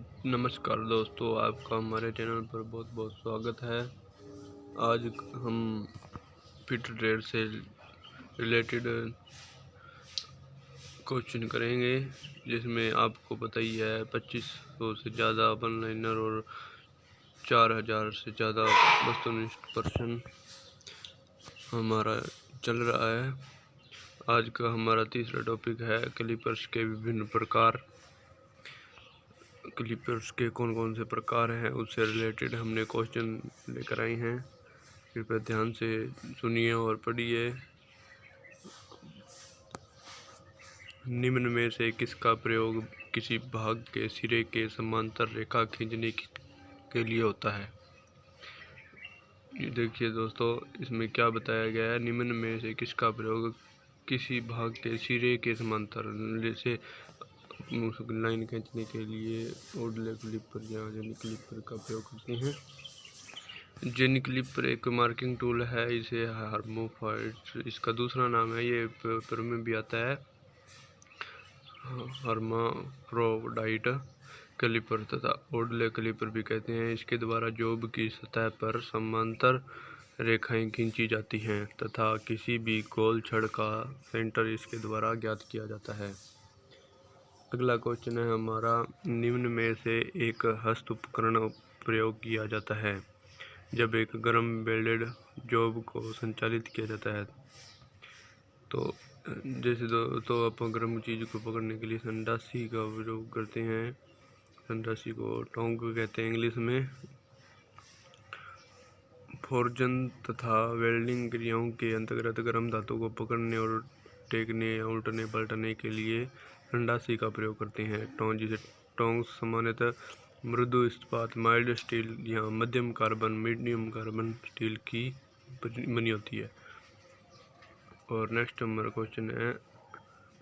नमस्कार दोस्तों, आपका हमारे चैनल पर बहुत बहुत स्वागत है। आज हम फिट ट्रेड से रिलेटेड क्वेश्चन करेंगे, जिसमें आपको पता ही है 2500 से ज़्यादा वन लाइनर और 4000 से ज़्यादा वस्तुनिष्ठ प्रश्न हमारा चल रहा है। आज का हमारा तीसरा टॉपिक है कैलिपर्स के विभिन्न प्रकार। कैलिपर्स के कौन कौन से प्रकार हैं, उससे रिलेटेड हमने क्वेश्चन लेकर आए हैं। कृपया ध्यान से सुनिए और पढ़िए। निम्न में से किसका प्रयोग किसी भाग के सिरे के समांतर रेखा खींचने के लिए होता है? ये देखिए दोस्तों, इसमें क्या बताया गया है। निम्न में से किसका प्रयोग किसी भाग के सिरे के समांतर जैसे लाइन खींचने के लिए ओडले क्लिपर या जेनी क्लिपर का प्रयोग करते हैं। जेनी क्लिपर एक मार्किंग टूल है, इसे हर्माफ्रोडाइट इसका दूसरा नाम है। ये पेपर में भी आता है, हर्माफ्रोडाइट क्लिपर तथा ओडले क्लिपर भी कहते हैं। इसके द्वारा जॉब की सतह पर समांतर रेखाएं खींची जाती हैं तथा किसी भी गोल छड़ का सेंटर इसके द्वारा ज्ञात किया जाता है। अगला क्वेश्चन है हमारा, निम्न में से एक हस्त उपकरण प्रयोग किया जाता है जब एक गर्म वेल्डेड जॉब को संचालित किया जाता है। तो जैसे तो अपन गर्म चीज़ को पकड़ने के लिए संडासी का प्रयोग करते हैं। संडासी को टोंग कहते हैं इंग्लिश में। फोर्जन तथा वेल्डिंग क्रियाओं के अंतर्गत गर्म धातु को पकड़ने और टेकने या उल्टने पलटने के लिए संडासी का प्रयोग करते हैं। जिसे टोंग सामान्यतः मृदु इस्पात, माइल्ड स्टील या मध्यम कार्बन, मीडियम कार्बन स्टील की बनी होती है। और नेक्स्ट हमारा क्वेश्चन है,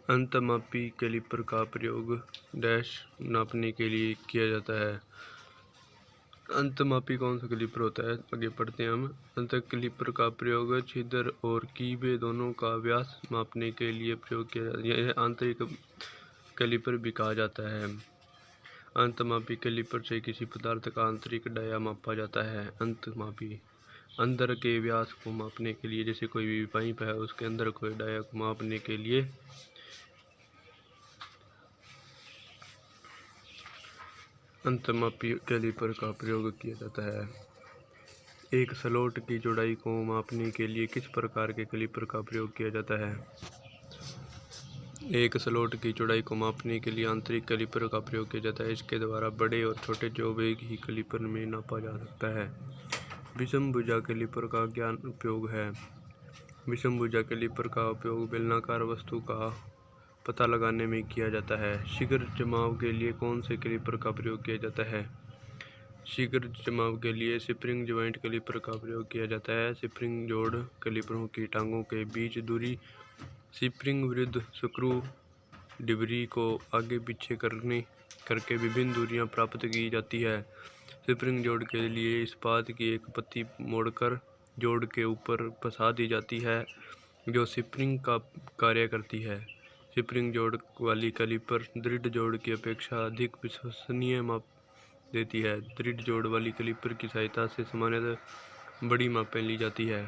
अंतमापी कैलिपर का प्रयोग डैश नापने के लिए किया जाता है। अंतमापी कौन सा कैलिपर होता है, आगे पढ़ते हैं हम। अंत कैलिपर का प्रयोग छिद्र और कीबे दोनों का व्यास मापने के लिए प्रयोग किया जाता है। यह आंतरिक कैलिपर भी कहा जाता है। अंतमापी कैलिपर से किसी पदार्थ का आंतरिक डाया मापा जाता है। अंतमापी अंदर के व्यास को मापने के लिए, जैसे कोई भी पाइप है उसके अंदर कोई डाया को मापने के लिए अंतमापी कैलिपर का प्रयोग किया जाता है। एक स्लॉट की चौड़ाई को मापने के लिए किस प्रकार के कैलिपर का प्रयोग किया जाता है? एक स्लॉट की चौड़ाई को मापने के लिए आंतरिक कैलिपर का प्रयोग किया जाता है। इसके द्वारा बड़े और छोटे जॉब एक ही कैलिपर में नापा जा सकता है। विषम भुजा कैलिपर का क्या उपयोग है? विषम भुजा कैलिपर का उपयोग बेलनाकार वस्तु का पता लगाने में किया जाता है। शीघ्र जमाव के लिए कौन से कैलिपर का प्रयोग किया जाता है? शीघ्र जमाव के लिए स्प्रिंग ज्वाइंट कैलिपर का प्रयोग किया जाता है। स्प्रिंग जोड़ कैलिपरों की टांगों के बीच दूरी स्प्रिंग विरुद्ध स्क्रू डिबरी को आगे पीछे करके विभिन्न दूरियां प्राप्त की जाती है। स्प्रिंग जोड़ के लिए इस्पात की एक पत्ती मोड़कर जोड़ के ऊपर फंसा दी जाती है, जो स्प्रिंग का कार्य करती है। स्प्रिंग जोड़ वाली कैलिपर दृढ़ जोड़ की अपेक्षा अधिक विश्वसनीय माप देती है। दृढ़ जोड़ वाली कैलिपर की सहायता से सामान्यतः बड़ी मापें ली जाती है।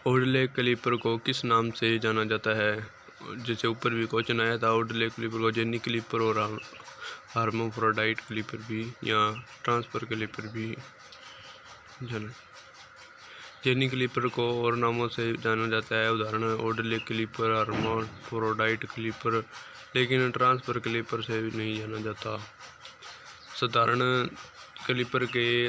ओडले कैलिपर को किस नाम से जाना जाता है? जैसे ऊपर भी क्वेश्चन आया था, ओडले कैलिपर को जेनी कैलिपर और हर्माफ्रोडाइट कैलिपर भी या ट्रांसफर कैलिपर भी जाना। जेनी कैलिपर को और नामों से जाना जाता है, उदाहरण ओडले कैलिपर, हर्माफ्रोडाइट कैलिपर, लेकिन ट्रांसफर कैलिपर से भी नहीं जाना जाता। साधारण कैलिपर के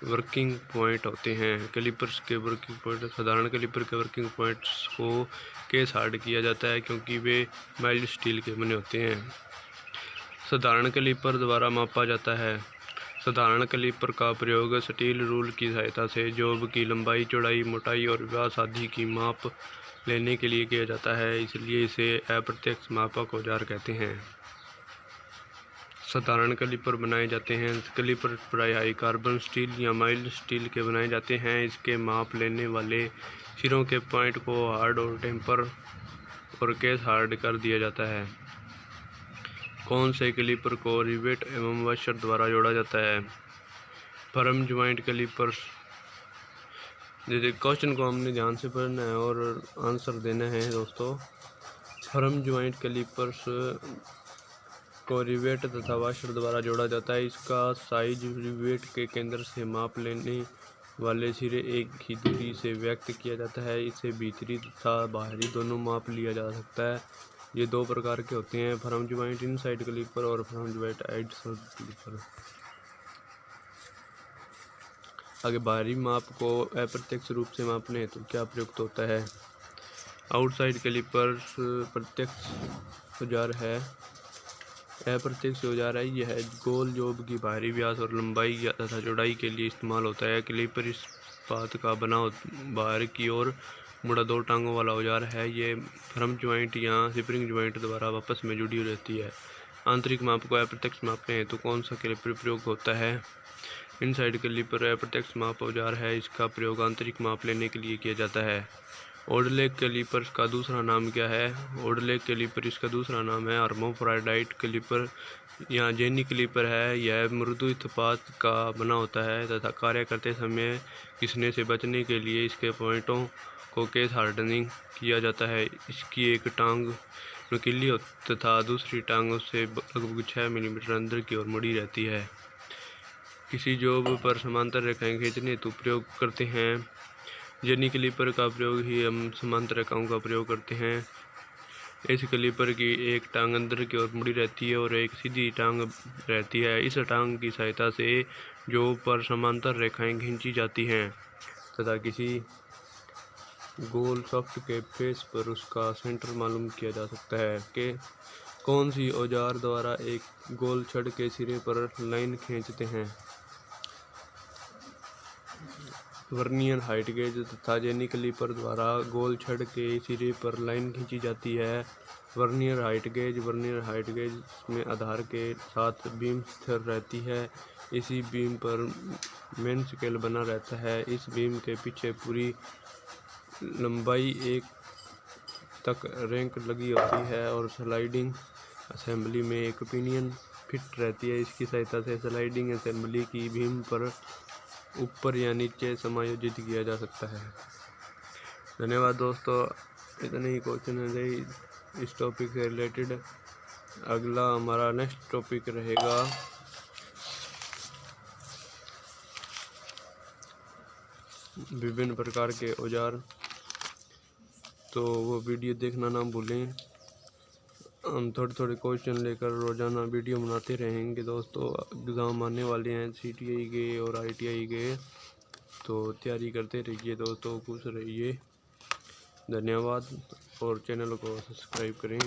वर्किंग पॉइंट होते हैं। कैलिपर्स के वर्किंग पॉइंट साधारण कैलिपर के वर्किंग पॉइंट्स को केस हार्ड किया जाता है क्योंकि वे माइल्ड स्टील के बने होते हैं। साधारण कैलिपर द्वारा मापा जाता है। साधारण कैलिपर का प्रयोग स्टील रूल की सहायता से जॉब की लंबाई, चौड़ाई, मोटाई और व्यास आदि की माप लेने के लिए किया जाता है, इसलिए इसे अप्रत्यक्ष मापक औजार कहते हैं। साधारण कैलिपर बनाए जाते हैं। कैलिपर प्राय हाई कार्बन स्टील या माइल्ड स्टील के बनाए जाते हैं। इसके माप लेने वाले सिरों के पॉइंट को हार्ड और टेम्पर और केस हार्ड कर दिया जाता है। कौन से कैलिपर को रिवेट एवं वॉशर द्वारा जोड़ा जाता है? Firm joint calipers. जैसे क्वेश्चन को हमने ध्यान से पढ़ना है और आंसर देना है दोस्तों। फर्म ज्वाइंट कैलिपर्स को रिवेट तथा वॉशर द्वारा जोड़ा जाता है। इसका साइज रिवेट के केंद्र से माप लेने वाले सिरे एक ही दूरी से व्यक्त किया जाता है। इसे भीतरी तथा बाहरी दोनों माप लिया जा सकता है। ये दो प्रकार के होते हैं, फर्म ज्वाइंट इनसाइड कैलिपर और फर्म ज्वाइंट आउटसाइड कैलिपर। आगे बाहरी माप को अप्रत्यक्ष रूप से मापने हेतु क्या प्रयुक्त होता है? आउटसाइड कैलिपर प्रत्यक्ष औजार है। अप्रत्यक्ष औजार है। यह गोल जोब की बाहरी व्यास और लंबाई तथा चौड़ाई के लिए इस्तेमाल होता है। कैलिपर इस्पात का बना बाहर की ओर मुड़ा दो टांगों वाला औजार है। ये फर्म ज्वाइंट या स्प्रिंग ज्वाइंट द्वारा आपस में जुड़ी रहती है। आंतरिक माप को अप्रत्यक्ष मापने हेतु कौन सा कैलिपर प्रयोग होता है? इनसाइड कैलिपर अप्रत्यक्ष माप औजार है। इसका प्रयोग आंतरिक माप लेने के लिए किया जाता है। ओडले कैलिपर का दूसरा नाम क्या है? ओडले कैलिपर इसका दूसरा नाम है हर्माफ्रोडाइट कैलिपर या जेनी कैलिपर है। यह मृदु इस्पात का बना होता है तथा कार्य करते समय घिसने से बचने के लिए इसके पॉइंटों को केस हार्डनिंग किया जाता है। इसकी एक टांग नुकीली तथा दूसरी टांग उससे लगभग 6 मिलीमीटर अंदर की ओर मुड़ी रहती है। किसी जॉब पर समांतर रेखाएं खींचने हेतु प्रयोग करते हैं। जेनी कैलिपर का प्रयोग ही हम समांतर रेखाओं का प्रयोग करते हैं। इस कैलिपर की एक टांग अंदर की ओर मुड़ी रहती है और एक सीधी टांग रहती है। इस टांग की सहायता से जॉब पर समांतर रेखाएं खींची जाती हैं तथा किसी गोल शाफ्ट के फेस पर उसका सेंटर मालूम किया जा सकता है। कि कौन सी औजार द्वारा एक गोल छड़ के सिरे पर लाइन खींचते हैं? वर्नियर हाइट गेज तथा जेनी कैलिपर द्वारा गोल छड़ के सिरे पर लाइन खींची जाती है। वर्नियर हाइट गेज में आधार के साथ बीम स्थिर रहती है। इसी बीम पर मेन स्केल बना रहता है। इस बीम के पीछे पूरी लंबाई एक तक रैंक लगी होती है और स्लाइडिंग असेंबली में एक पिनियन फिट रहती है। इसकी सहायता से स्लाइडिंग असेंबली की बीम पर ऊपर या नीचे समायोजित किया जा सकता है। धन्यवाद दोस्तों। इतने ही क्वेश्चन है इस टॉपिक से रिलेटेड। अगला हमारा नेक्स्ट टॉपिक रहेगा विभिन्न प्रकार के औजार। तो वो वीडियो देखना ना भूलें। हम थोड़े क्वेश्चन लेकर रोज़ाना वीडियो बनाते रहेंगे दोस्तों। एग्ज़ाम आने वाले हैं CTI के और ITI के, तो तैयारी करते रहिए दोस्तों। खुश रहिए। धन्यवाद और चैनल को सब्सक्राइब करें।